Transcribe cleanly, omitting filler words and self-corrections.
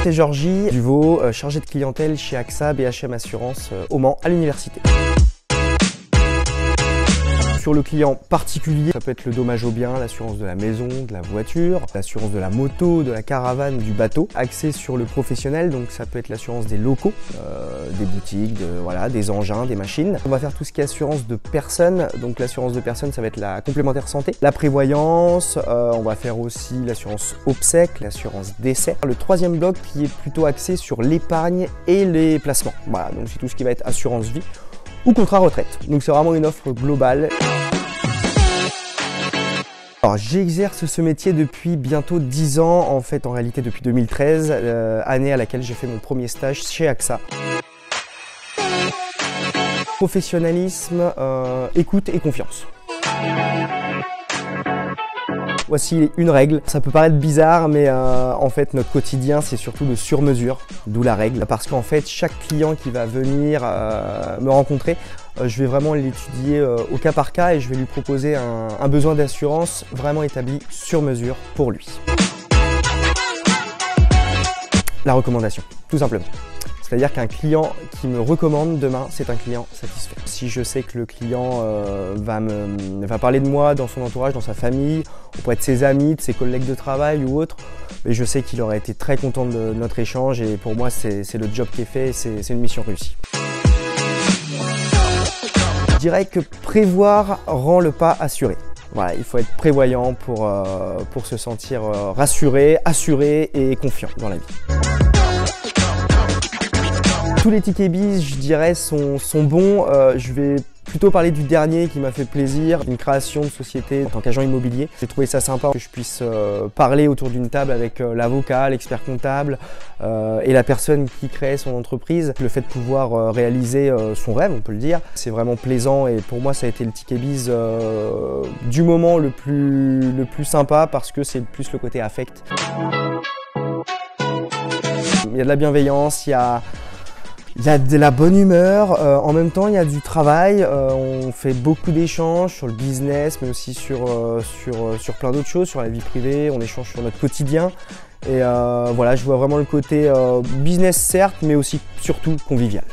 C'est Georgie Duvaux, chargé de clientèle chez AXA BHM Assurance au Mans à l'université. Sur le client particulier, ça peut être le dommage aux biens, l'assurance de la maison, de la voiture, l'assurance de la moto, de la caravane, du bateau. Axé sur le professionnel, donc ça peut être l'assurance des locaux, des boutiques, voilà, des engins, des machines. On va faire tout ce qui est assurance de personnes, donc l'assurance de personnes ça va être la complémentaire santé, la prévoyance, on va faire aussi l'assurance obsèques, l'assurance décès. Le troisième bloc qui est plutôt axé sur l'épargne et les placements. Voilà, donc c'est tout ce qui va être assurance vie ou contrat retraite. Donc c'est vraiment une offre globale. Alors j'exerce ce métier depuis bientôt 10 ans, en fait en réalité depuis 2013, année à laquelle j'ai fait mon premier stage chez AXA. Professionnalisme, écoute et confiance. Voici une règle, ça peut paraître bizarre mais en fait notre quotidien c'est surtout le sur-mesure, d'où la règle. Parce qu'en fait chaque client qui va venir me rencontrer, je vais vraiment l'étudier au cas par cas et je vais lui proposer un besoin d'assurance vraiment établi sur mesure pour lui. La recommandation, tout simplement. C'est-à-dire qu'un client qui me recommande demain, c'est un client satisfait. Si je sais que le client va parler de moi dans son entourage, dans sa famille, auprès de ses amis, de ses collègues de travail ou autres, et je sais qu'il aurait été très content de notre échange et pour moi c'est le job qui est fait, c'est une mission réussie. Je dirais que prévoir rend le pas assuré. Voilà, il faut être prévoyant pour se sentir rassuré, assuré et confiant dans la vie. Tous les tickets bis, je dirais, sont bons. Je vais plutôt parler du dernier qui m'a fait plaisir, une création de société en tant qu'agent immobilier. J'ai trouvé ça sympa que je puisse parler autour d'une table avec l'avocat, l'expert comptable et la personne qui crée son entreprise. Le fait de pouvoir réaliser son rêve, on peut le dire, c'est vraiment plaisant et pour moi ça a été le ticket bis du moment le plus sympa parce que c'est plus le côté affect. Il y a de la bienveillance, il y a de la bonne humeur, en même temps il y a du travail, on fait beaucoup d'échanges sur le business mais aussi sur plein d'autres choses, sur la vie privée, on échange sur notre quotidien et voilà, je vois vraiment le côté business certes mais aussi surtout convivial.